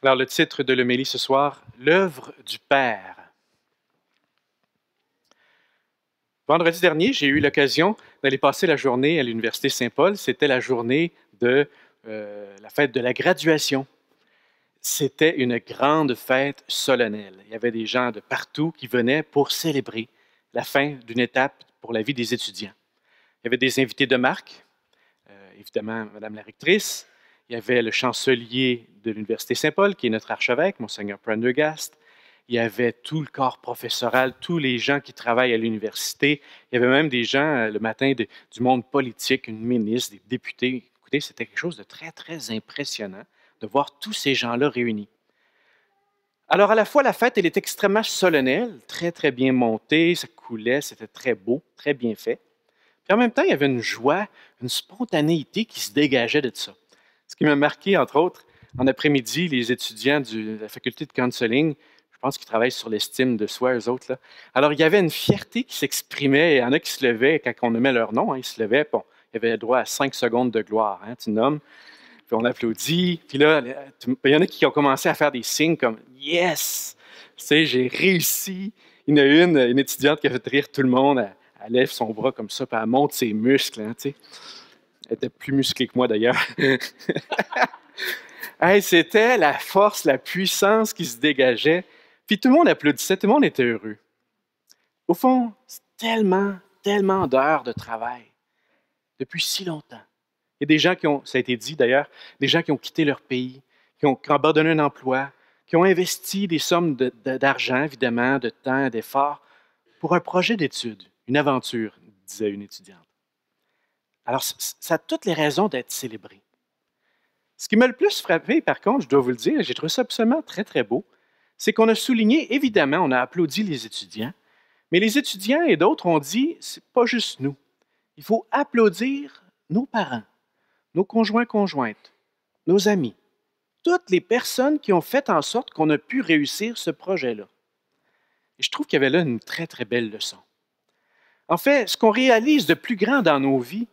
Alors, le titre de l'homélie ce soir, l'œuvre du Père. Vendredi dernier, j'ai eu l'occasion d'aller passer la journée à l'Université Saint-Paul. C'était la journée de la fête de la graduation. C'était une grande fête solennelle. Il y avait des gens de partout qui venaient pour célébrer la fin d'une étape pour la vie des étudiants. Il y avait des invités de marque, évidemment Madame la rectrice. Il y avait le chancelier de l'Université Saint-Paul, qui est notre archevêque, Monseigneur Prendergast. Il y avait tout le corps professoral, tous les gens qui travaillent à l'université. Il y avait même des gens le matin du monde politique, une ministre, des députés. Écoutez, c'était quelque chose de très, très impressionnant de voir tous ces gens-là réunis. Alors, à la fois, la fête, elle est extrêmement solennelle, très, très bien montée, ça coulait, c'était très beau, très bien fait. Puis en même temps, il y avait une joie, une spontanéité qui se dégageait de ça. Ce qui m'a marqué, entre autres, en après-midi, les étudiants de la faculté de counseling, je pense qu'ils travaillent sur l'estime de soi, eux autres. Là. Alors, il y avait une fierté qui s'exprimait. Il y en a qui se levaient quand on nommait leur nom. Ils se levaient, bon, il y avait droit à 5 secondes de gloire. Tu nommes, puis on applaudit. Puis là, il y en a qui ont commencé à faire des signes comme « Yes! » Tu sais, j'ai réussi. Il y en a une étudiante qui a fait rire tout le monde. Elle lève son bras comme ça, puis elle monte ses muscles. Hein, tu sais. Elle était plus musclée que moi, d'ailleurs. Hey, c'était la force, la puissance qui se dégageait. Puis tout le monde applaudissait, tout le monde était heureux. Au fond, c'est tellement, tellement d'heures de travail depuis si longtemps. Il y a des gens qui ont, ça a été dit d'ailleurs, des gens qui ont quitté leur pays, qui ont abandonné un emploi, qui ont investi des sommes d'argent, évidemment, de temps, d'efforts, pour un projet d'études, une aventure, disait une étudiante. Alors, ça a toutes les raisons d'être célébré. Ce qui m'a le plus frappé, par contre, je dois vous le dire, j'ai trouvé ça absolument très, très beau, c'est qu'on a souligné, évidemment, on a applaudi les étudiants, mais les étudiants et d'autres ont dit, c'est pas juste nous. Il faut applaudir nos parents, nos conjoints-conjointes, nos amis, toutes les personnes qui ont fait en sorte qu'on a pu réussir ce projet-là. Et je trouve qu'il y avait là une très, très belle leçon. En fait, ce qu'on réalise de plus grand dans nos vies,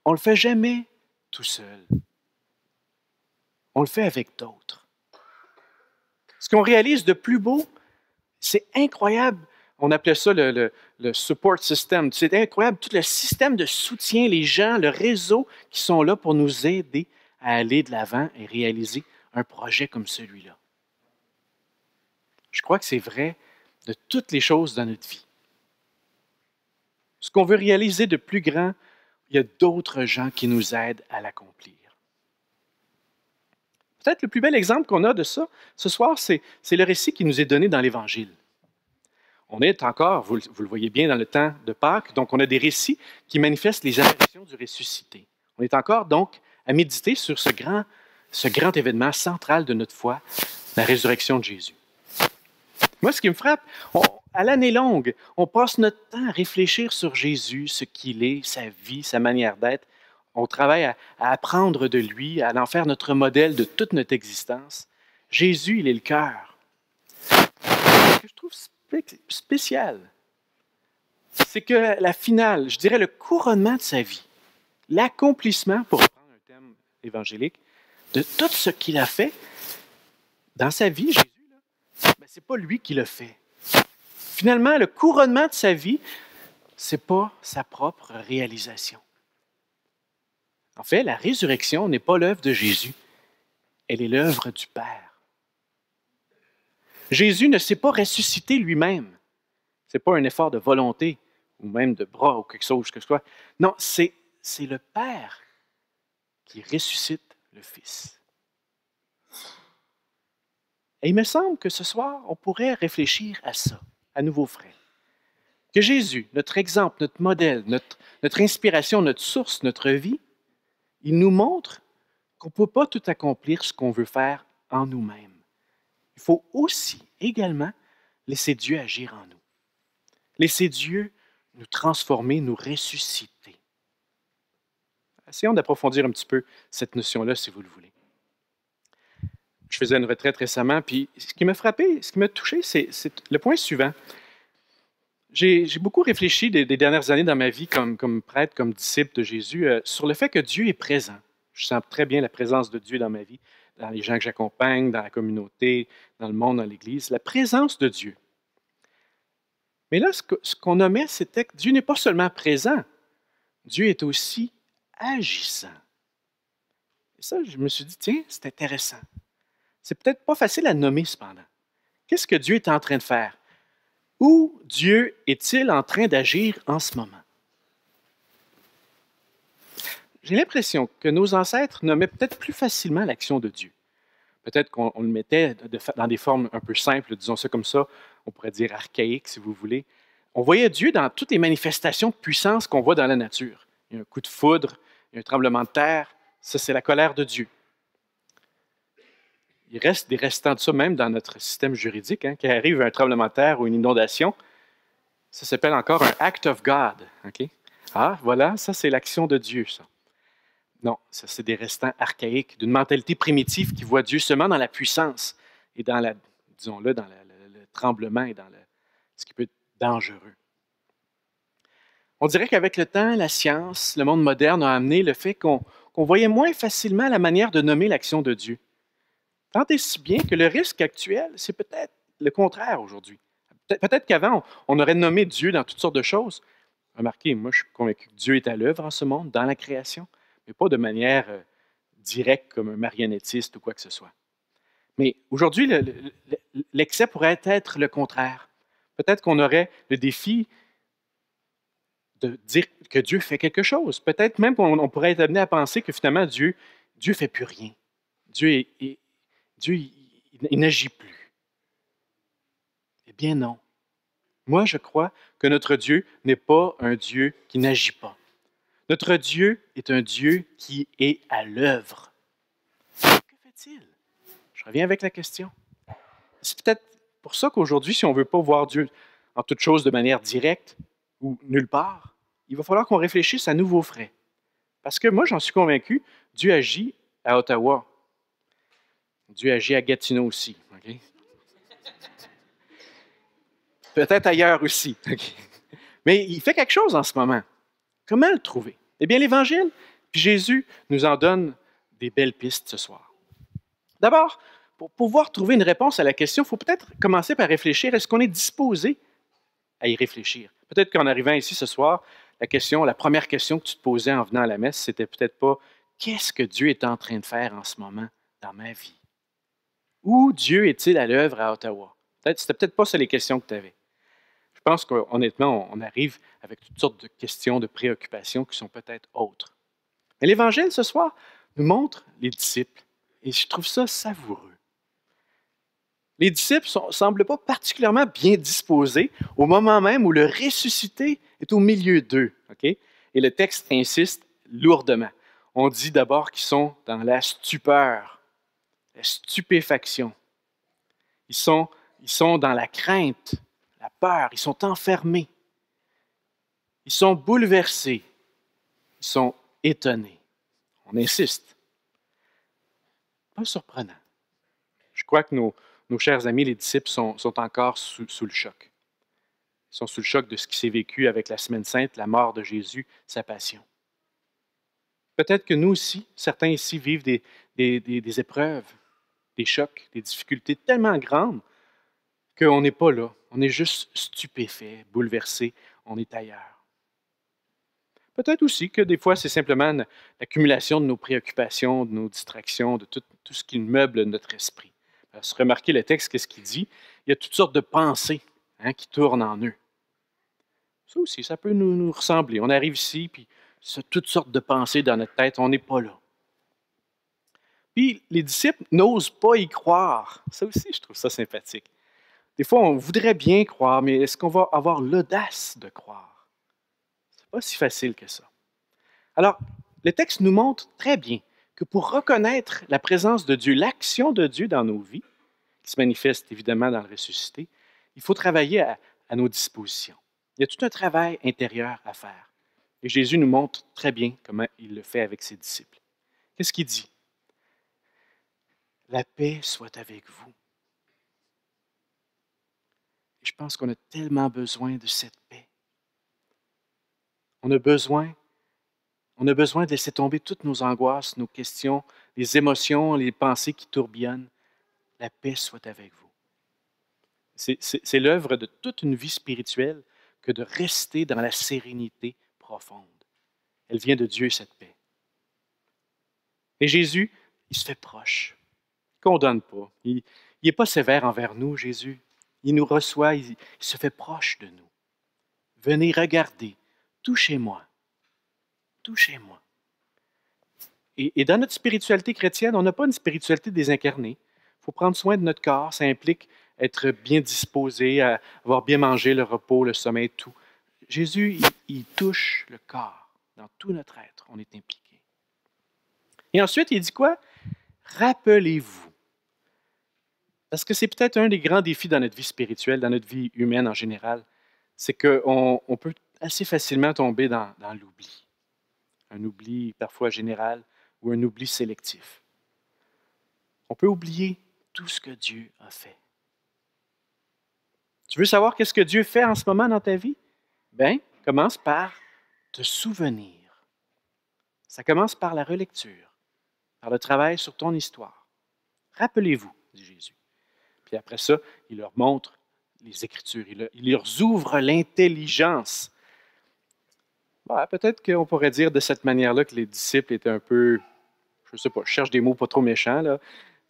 on ne le fait jamais tout seul. On le fait avec d'autres. Ce qu'on réalise de plus beau, c'est incroyable. On appelait ça le support system. C'est incroyable, tout le système de soutien, les gens, le réseau qui sont là pour nous aider à aller de l'avant et réaliser un projet comme celui-là. Je crois que c'est vrai de toutes les choses dans notre vie. Ce qu'on veut réaliser de plus grand, il y a d'autres gens qui nous aident à l'accomplir. Peut-être le plus bel exemple qu'on a de ça ce soir, c'est le récit qui nous est donné dans l'Évangile. On est encore, vous le voyez bien, dans le temps de Pâques, donc on a des récits qui manifestent les apparitions du ressuscité. On est encore donc à méditer sur ce grand événement central de notre foi, la résurrection de Jésus. Moi, ce qui me frappe, à l'année longue, on passe notre temps à réfléchir sur Jésus, ce qu'il est, sa vie, sa manière d'être. On travaille à apprendre de lui, à en faire notre modèle de toute notre existence. Jésus, il est le cœur. Ce que je trouve spécial, c'est que la finale, je dirais le couronnement de sa vie, l'accomplissement, pour reprendre un thème évangélique, de tout ce qu'il a fait dans sa vie, Jésus, ce n'est pas lui qui l'a fait. Finalement, le couronnement de sa vie, ce n'est pas sa propre réalisation. En fait, la résurrection n'est pas l'œuvre de Jésus, elle est l'œuvre du Père. Jésus ne s'est pas ressuscité lui-même. Ce n'est pas un effort de volonté ou même de bras ou quelque chose que ce soit. Non, c'est le Père qui ressuscite le Fils. Et il me semble que ce soir, on pourrait réfléchir à ça, à nouveau frais. Que Jésus, notre exemple, notre modèle, notre inspiration, notre source, notre vie, il nous montre qu'on ne peut pas tout accomplir ce qu'on veut faire en nous-mêmes. Il faut aussi, également, laisser Dieu agir en nous. Laisser Dieu nous transformer, nous ressusciter. Essayons d'approfondir un petit peu cette notion-là, si vous le voulez. Je faisais une retraite récemment, puis ce qui m'a frappé, ce qui m'a touché, c'est le point suivant. J'ai beaucoup réfléchi des dernières années dans ma vie comme prêtre, comme disciple de Jésus, sur le fait que Dieu est présent. Je sens très bien la présence de Dieu dans ma vie, dans les gens que j'accompagne, dans la communauté, dans le monde, dans l'Église. La présence de Dieu. Mais là, ce qu'on nommait, c'était que Dieu n'est pas seulement présent, Dieu est aussi agissant. Et ça, je me suis dit, tiens, c'est intéressant. C'est peut-être pas facile à nommer cependant. Qu'est-ce que Dieu est en train de faire? Où Dieu est-il en train d'agir en ce moment? J'ai l'impression que nos ancêtres nommaient peut-être plus facilement l'action de Dieu. Peut-être qu'on le mettait dans des formes un peu simples, disons ça comme ça, on pourrait dire archaïques si vous voulez. On voyait Dieu dans toutes les manifestations de puissance qu'on voit dans la nature. Il y a un coup de foudre, il y a un tremblement de terre, ça c'est la colère de Dieu. Il reste des restants de ça même dans notre système juridique, hein, qu'il arrive un tremblement de terre ou une inondation, ça s'appelle encore un act of God. Okay? Ah, voilà, ça c'est l'action de Dieu, ça. Non, ça c'est des restants archaïques, d'une mentalité primitive qui voit Dieu seulement dans la puissance et dans la, disons-le, dans le tremblement et dans ce qui peut être dangereux. On dirait qu'avec le temps, la science, le monde moderne a amené le fait qu'on voyait moins facilement la manière de nommer l'action de Dieu. Tant et si bien que le risque actuel, c'est peut-être le contraire aujourd'hui. Peut-être qu'avant, on aurait nommé Dieu dans toutes sortes de choses. Remarquez, moi, je suis convaincu que Dieu est à l'œuvre en ce monde, dans la création, mais pas de manière directe comme un marionnettiste ou quoi que ce soit. Mais aujourd'hui, l'excès pourrait être le contraire. Peut-être qu'on aurait le défi de dire que Dieu fait quelque chose. Peut-être même qu'on pourrait être amené à penser que finalement, Dieu ne fait plus rien. Dieu, il n'agit plus. Eh bien non. Moi, je crois que notre Dieu n'est pas un Dieu qui n'agit pas. Notre Dieu est un Dieu qui est à l'œuvre. Que fait-il? Je reviens avec la question. C'est peut-être pour ça qu'aujourd'hui, si on ne veut pas voir Dieu en toute chose de manière directe ou nulle part, il va falloir qu'on réfléchisse à nouveaux frais. Parce que moi, j'en suis convaincu, Dieu agit à Ottawa. Dieu agit à Gatineau aussi. Okay? Peut-être ailleurs aussi. Okay? Mais il fait quelque chose en ce moment. Comment le trouver? Eh bien, l'Évangile, puis Jésus nous en donne des belles pistes ce soir. D'abord, pour pouvoir trouver une réponse à la question, il faut peut-être commencer par réfléchir, est-ce qu'on est disposé à y réfléchir? Peut-être qu'en arrivant ici ce soir, la première question que tu te posais en venant à la messe, c'était peut-être pas qu'est-ce que Dieu est en train de faire en ce moment dans ma vie? Où Dieu est-il à l'œuvre à Ottawa? C'était peut-être pas ça les questions que tu avais. Je pense qu'honnêtement, on arrive avec toutes sortes de questions, de préoccupations qui sont peut-être autres. Mais l'Évangile ce soir nous montre les disciples et je trouve ça savoureux. Les disciples ne semblent pas particulièrement bien disposés au moment même où le ressuscité est au milieu d'eux. Okay? Et le texte insiste lourdement. On dit d'abord qu'ils sont dans la stupeur, la stupéfaction. Ils sont dans la crainte, la peur, ils sont enfermés. Ils sont bouleversés, ils sont étonnés. On insiste. Pas surprenant. Je crois que nos chers amis, les disciples, sont encore sous le choc. Ils sont sous le choc de ce qui s'est vécu avec la Semaine Sainte, la mort de Jésus, sa passion. Peut-être que nous aussi, certains ici vivent des épreuves, des chocs, des difficultés tellement grandes qu'on n'est pas là. On est juste stupéfait, bouleversé, on est ailleurs. Peut-être aussi que des fois, c'est simplement l'accumulation de nos préoccupations, de nos distractions, de tout ce qui meuble notre esprit. Parce que remarquez le texte, qu'est-ce qu'il dit? Il y a toutes sortes de pensées qui tournent en eux. Ça aussi, ça peut nous ressembler. On arrive ici, puis toutes sortes de pensées dans notre tête, on n'est pas là. Puis les disciples n'osent pas y croire. Ça aussi, je trouve ça sympathique. Des fois, on voudrait bien croire, mais est-ce qu'on va avoir l'audace de croire? C'est pas si facile que ça. Alors, le texte nous montre très bien que pour reconnaître la présence de Dieu, l'action de Dieu dans nos vies, qui se manifeste évidemment dans le ressuscité, il faut travailler à nos dispositions. Il y a tout un travail intérieur à faire. Et Jésus nous montre très bien comment il le fait avec ses disciples. Qu'est-ce qu'il dit? La paix soit avec vous. Et je pense qu'on a tellement besoin de cette paix. On a besoin, On a besoin de laisser tomber toutes nos angoisses, nos questions, les émotions, les pensées qui tourbillonnent. La paix soit avec vous. C'est l'œuvre de toute une vie spirituelle que de rester dans la sérénité profonde. Elle vient de Dieu, cette paix. Et Jésus, il se fait proche. Il ne condamne pas. Il n'est pas sévère envers nous, Jésus. Il nous reçoit, il se fait proche de nous. Venez regarder, touchez-moi, touchez-moi. Et dans notre spiritualité chrétienne, on n'a pas une spiritualité désincarnée. Il faut prendre soin de notre corps, ça implique être bien disposé, avoir bien mangé, le repos, le sommeil, tout. Jésus, il touche le corps. Dans tout notre être, on est impliqué. Et ensuite, il dit quoi? Rappelez-vous. Parce que c'est peut-être un des grands défis dans notre vie spirituelle, dans notre vie humaine en général, c'est qu'on peut assez facilement tomber dans l'oubli. Un oubli parfois général ou un oubli sélectif. On peut oublier tout ce que Dieu a fait. Tu veux savoir qu'est-ce que Dieu fait en ce moment dans ta vie? Bien, commence par te souvenir. Ça commence par la relecture, par le travail sur ton histoire. Rappelez-vous, dit Jésus. Puis après ça, il leur montre les Écritures. Il leur ouvre l'intelligence. Bah, peut-être qu'on pourrait dire de cette manière-là que les disciples étaient un peu, je ne sais pas, je cherche des mots pas trop méchants, là,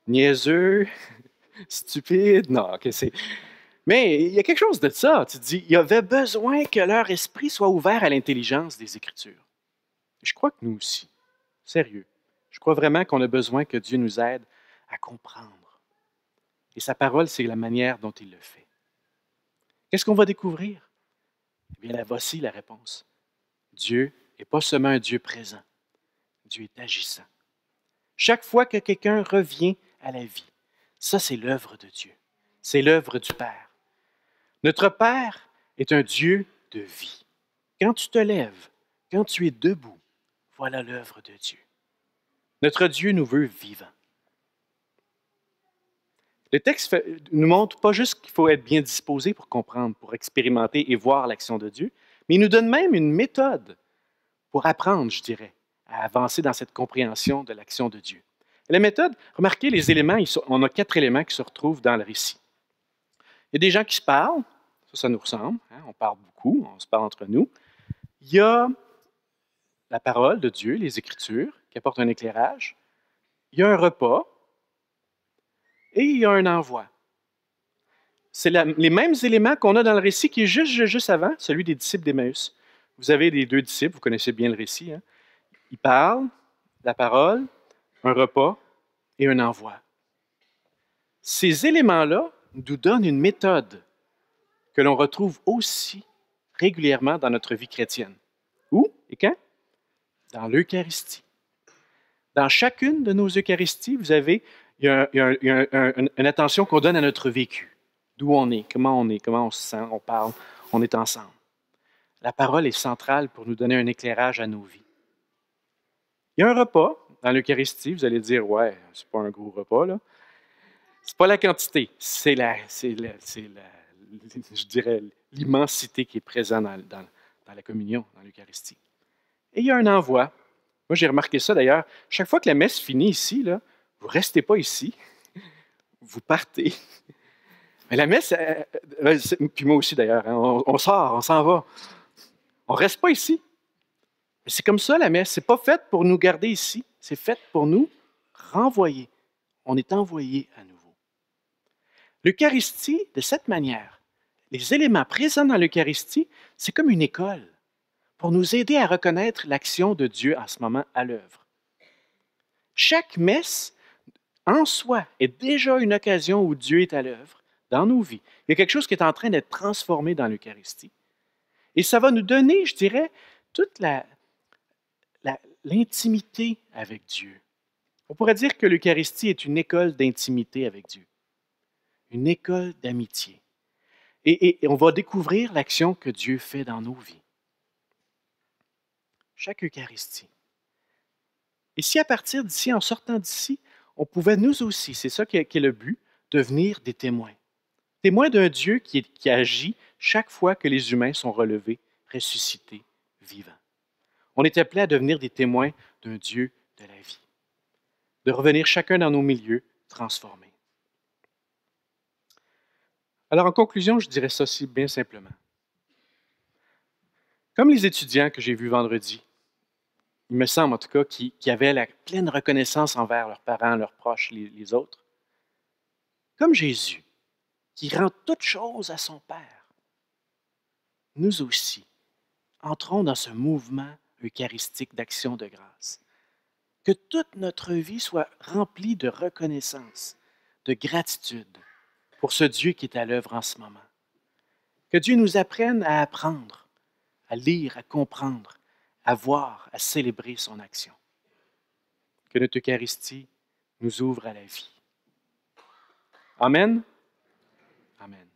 niaiseux, stupides. Non, ok, c'est... Mais il y a quelque chose de ça. Tu te dis, il y avait besoin que leur esprit soit ouvert à l'intelligence des Écritures. Je crois que nous aussi, sérieux, je crois vraiment qu'on a besoin que Dieu nous aide à comprendre. Et sa parole, c'est la manière dont il le fait. Qu'est-ce qu'on va découvrir? Eh bien, là, voici la réponse. Dieu n'est pas seulement un Dieu présent, Dieu est agissant. Chaque fois que quelqu'un revient à la vie, ça, c'est l'œuvre de Dieu. C'est l'œuvre du Père. Notre Père est un Dieu de vie. Quand tu te lèves, quand tu es debout, voilà l'œuvre de Dieu. Notre Dieu nous veut vivants. Le texte nous montre pas juste qu'il faut être bien disposé pour comprendre, pour expérimenter et voir l'action de Dieu, mais il nous donne même une méthode pour apprendre, je dirais, à avancer dans cette compréhension de l'action de Dieu. Et la méthode, remarquez les éléments, on a 4 éléments qui se retrouvent dans le récit. Il y a des gens qui se parlent, ça nous ressemble, hein, on parle beaucoup, on se parle entre nous. Il y a la parole de Dieu, les Écritures, qui apportent un éclairage. Il y a un repas et il y a un envoi. C'est les mêmes éléments qu'on a dans le récit qui est juste avant, celui des disciples d'Emmaüs. Vous avez les 2 disciples, vous connaissez bien le récit. Hein? Ils parlent, la parole, un repas et un envoi. Ces éléments-là nous donnent une méthode que l'on retrouve aussi régulièrement dans notre vie chrétienne. Où et quand? Dans l'Eucharistie. Dans chacune de nos Eucharisties, vous avez il y a une attention qu'on donne à notre vécu. D'où on est, comment on se sent, on parle, on est ensemble. La parole est centrale pour nous donner un éclairage à nos vies. Il y a un repas dans l'Eucharistie, vous allez dire, ouais, c'est pas un gros repas, là. C'est pas la quantité, c'est je dirais, l'immensité qui est présente dans la communion, dans l'Eucharistie. Et il y a un envoi. Moi, j'ai remarqué ça d'ailleurs. Chaque fois que la messe finit ici, là, vous ne restez pas ici, vous partez. Mais la messe, puis moi aussi d'ailleurs, hein, on sort, on s'en va. On ne reste pas ici. Mais c'est comme ça la messe. Ce n'est pas fait pour nous garder ici. C'est fait pour nous renvoyer. On est envoyé à nouveau. L'Eucharistie, de cette manière, les éléments présents dans l'Eucharistie, c'est comme une école pour nous aider à reconnaître l'action de Dieu en ce moment à l'œuvre. Chaque messe, en soi, est déjà une occasion où Dieu est à l'œuvre dans nos vies. Il y a quelque chose qui est en train d'être transformé dans l'Eucharistie. Et ça va nous donner, je dirais, toute l'intimité avec Dieu. On pourrait dire que l'Eucharistie est une école d'intimité avec Dieu, une école d'amitié. Et on va découvrir l'action que Dieu fait dans nos vies. Chaque Eucharistie. Et si à partir d'ici, en sortant d'ici, on pouvait nous aussi, c'est ça qui est le but, devenir des témoins. Témoins d'un Dieu qui agit chaque fois que les humains sont relevés, ressuscités, vivants. On est appelé à devenir des témoins d'un Dieu de la vie, de revenir chacun dans nos milieux transformés. Alors en conclusion, je dirais ceci bien simplement. Comme les étudiants que j'ai vus vendredi, il me semble en tout cas qui avaient la pleine reconnaissance envers leurs parents, leurs proches, les autres. Comme Jésus, qui rend toutes choses à son Père, nous aussi entrons dans ce mouvement eucharistique d'action de grâce. Que toute notre vie soit remplie de reconnaissance, de gratitude pour ce Dieu qui est à l'œuvre en ce moment. Que Dieu nous apprenne à apprendre, à lire, à comprendre, à voir, à célébrer son action. Que notre Eucharistie nous ouvre à la vie. Amen. Amen.